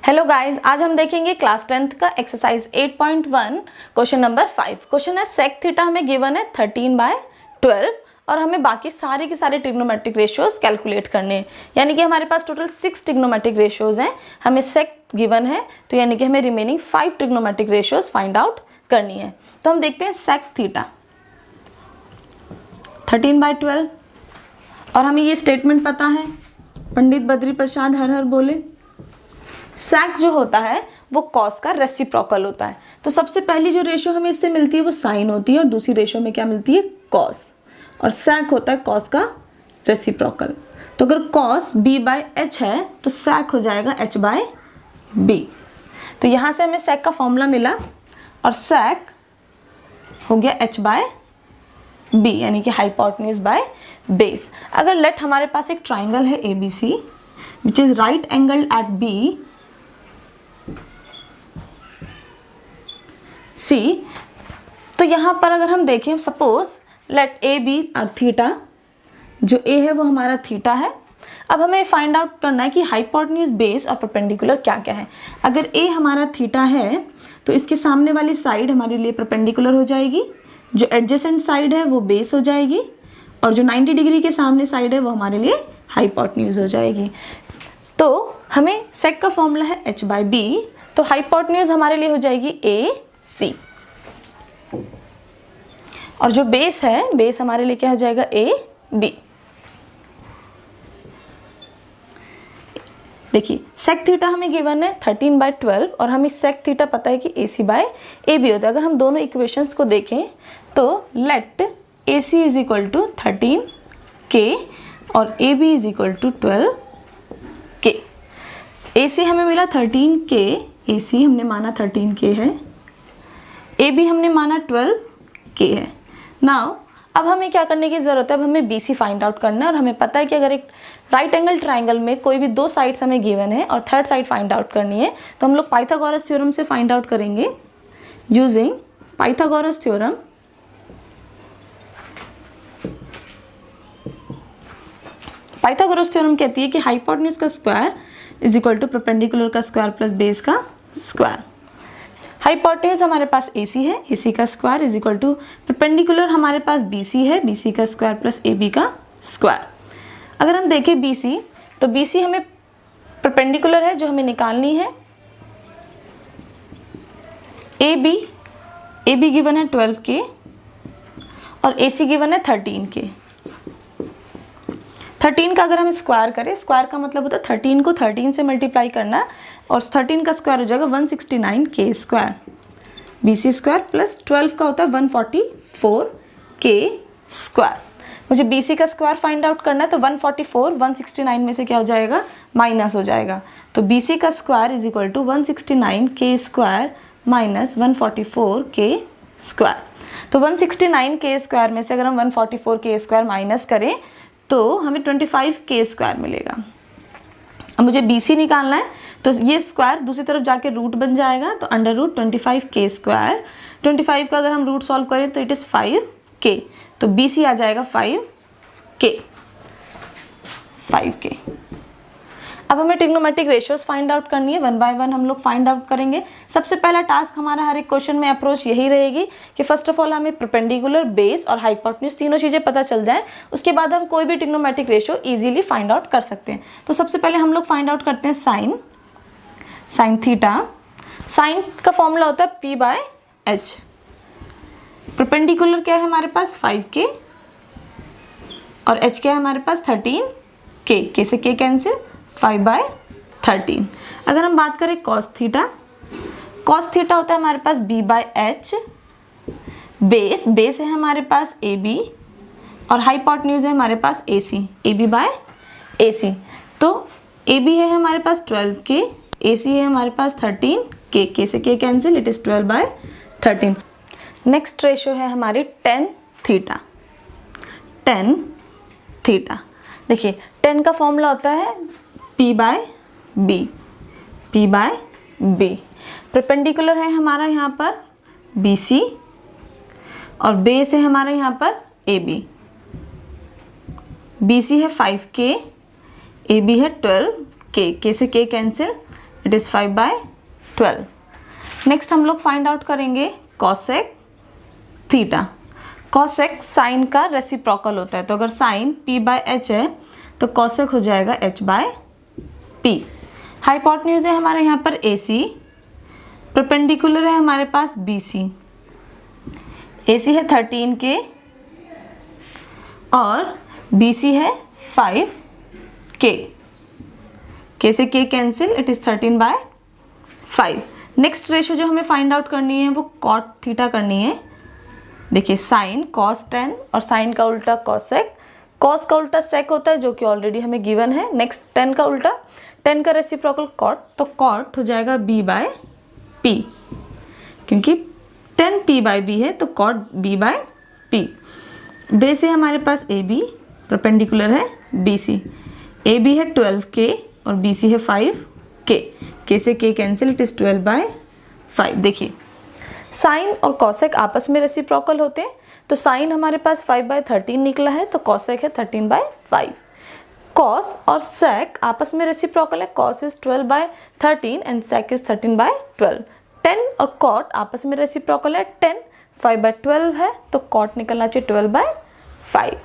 Hello guys, आज हम देखेंगे क्लास 10th का एक्सरसाइज 8.1 क्वेश्चन नंबर 5। क्वेश्चन है सेक थीटा हमें गिवन है 13/12 और हमें बाकी सारे के सारे ट्रिग्नोमेट्रिक रेशियोज कैलकुलेट करने हैं। यानी कि हमारे पास टोटल 6 ट्रिग्नोमेट्रिक रेशियोज हैं, हमें सेक गिवन है तो यानी कि हमें remaining 5 trigonometric ratios find out करनी है। तो हम देखते हैं सेक थीटा 13/12 और हमें ये स्टेटमेंट पता है, पंडित बद्री प्रसाद हर हर बोले। सेक जो होता है वो कॉस का रेसिप्रोकल होता है। तो सबसे पहली जो रेशियो हमें इससे मिलती है वो साइन होती है और दूसरी रेशियो में क्या मिलती है, कॉस। और सेक होता है कॉस का रेसिप्रोकल। तो अगर कॉस b/h है तो सेक हो जाएगा h/b। तो यहाँ से हमें सेक का फॉर्मूला मिला और सेक हो गया h/b यानी कि हाइपोटेन्यूज बाय बेस। अगर लेट हमारे पास एक ट्राइंगल है ABC which is right angled at B C, तो यहाँ पर अगर हम देखें सपोज लेट ए बी और थीटा, जो ए है वो हमारा थीटा है। अब हमें फाइंड आउट करना है कि हाइपोटेन्यूज बेस और परपेंडिकुलर क्या क्या है। अगर ए हमारा थीटा है तो इसके सामने वाली साइड हमारे लिए परपेंडिकुलर हो जाएगी, जो एडजेसेंट साइड है वो बेस हो जाएगी और जो 90 डिग्री के सामने साइड है वो हमारे लिए हाइपोटेन्यूज हो जाएगी। तो हमें सेक का फॉर्मूला है h/b, तो हाइपोटेन्यूज हमारे लिए हो जाएगी AC और जो बेस है, बेस हमारे लिए क्या हो जाएगा AB। देखिए सेक थीटा हमें गिवन है 13/12 और हमें सेक थीटा पता है कि AC/AB होता है। अगर हम दोनों इक्वेशंस को देखें तो let AC is equal to 13K और AB is equal to 12K। AC हमें मिला 13K, AC हमने माना 13K है, AB हमने माना 12K है। नाउ अब हमें क्या करने की ज़रूरत है, अब हमें BC फाइंड आउट करना है और हमें पता है कि अगर एक राइट एंगल ट्राइंगल में कोई भी दो साइड्स हमें गिवन है और थर्ड साइड फाइंड आउट करनी है तो हम लोग पाइथागोरस थ्योरम से फाइंड आउट करेंगे using Pythagoras theorem. Pythagoras theorem कहती है कि हाइपोटेन्यूज का square is equal to perpendicular का स्क्वायर प्लस बेस का स्क्वायर। हाइपोटेन्यूज हमारे पास AC है, AC का square is equal to perpendicular हमारे पास BC है, BC का स्क्वायर प्लस AB का स्क्वायर। अगर हम देखें BC तो BC हमें परपेंडिकुलर है जो हमें निकालनी है। AB गिवन है 12K और AC गिवन है 13K। 13 का अगर हम स्क्वायर करें, स्क्वायर का मतलब होता है 13 को 13 से मल्टीप्लाई करना और 13 का स्क्वायर हो जाएगा 169K square, BC square plus 12 का होता है 144K स्क्वायर। मुझे BC का स्क्वायर फाइंड आउट करना है तो 144 169 में से क्या हो जाएगा, माइनस हो जाएगा। तो BC का square is equal to 169K square minus 144K square. तो 169K स्क्वायर में से अगर हम 144K स्क्वायर माइनस करें तो हमें 25K स्क्वायर मिलेगा। अब मुझे BC निकालना है तो ये स्क्वायर दूसरी तरफ जाके रूट बन जाएगा, तो अंडर रूट 25K स्क्वायर। 25 का अगर हम रूट सॉल्व करें तो इट इज़ 5K, तो BC आ जाएगा 5K। अब हमें ट्रिग्नोमेट्रिक रेशियोज फाइंड आउट करनी है, 1 बाय 1 हम लोग फाइंड आउट करेंगे। सबसे पहला टास्क हमारा हर एक क्वेश्चन में अप्रोच यही रहेगी कि फर्स्ट ऑफ ऑल हमें परपेंडिकुलर, बेस और हाइपोटेन्यूज तीनों चीज़ें पता चल जाएं, उसके बाद हम कोई भी trigonometric ratio easily find out कर सकते हैं। तो सबसे पहले हम लोग फाइंड आउट करते हैं साइन थीटा। साइन का फॉर्मूला होता है P/h। परपेंडिकुलर क्या है हमारे पास 5K और h क्या है हमारे पास 13K, K से K कैंसिल, 5/13। अगर हम बात करें कॉस थीटा होता है हमारे पास B/h, बेस है हमारे पास AB और हाइपोटेन्यूज है हमारे पास AC, AB/AC। तो AB है हमारे पास 12K, AC है हमारे पास 13K, K से K cancel, it is 12/13। Next ratio है हमारी tan थीटा। देखिए tan का फॉर्मूला होता है P/B। परपेंडिकुलर है हमारा यहाँ पर BC और बेस है हमारा यहाँ पर AB। BC है 5K, AB है 12K, K से K cancel, it is 5/12। Next हम लोग फाइंड आउट करेंगे कॉसेक थीटा। कॉसेक साइन का रेसिप्रोकल होता है, तो अगर साइन p/h है तो कॉसेक हो जाएगा h/p। हाइपोटेन्यूज है हमारे यहाँ पर AC, परपेंडिकुलर है हमारे पास BC। AC है 13K और BC है 5K। K से K cancel, it is 13/5। Next ratio जो हमें फाइंड आउट करनी है वो कॉट थीटा करनी है। देखिए साइन cos 10 और साइन का उल्टा कॉसेक। कॉस का उल्टा सेक होता है जो कि ऑलरेडी हमें गिवन है। नेक्स्ट 10 का उल्टा, 10 का रेसिप्रोकल कॉट, तो कॉट हो जाएगा b/p, क्योंकि 10 p/b है तो कॉट b/p। बेस है हमारे पास AB, परपेंडिकुलर है BC। AB है 12K और BC है 5K। K से K कैंसिल, इट इज़ 12/5। देखिए साइन और कॉसेक आपस में रेसिप्रोकल होते हैं, तो साइन हमारे पास 5/13 निकला है तो कॉसेक है 13/5। कॉस और सेक आपस में रेसिप्रोकल है, cos is 12/13 and sec is 13/12। 10 और कॉट आपस में रेसिप्रोकल है, 10 5/12 है तो कॉट निकलना चाहिए 12/5।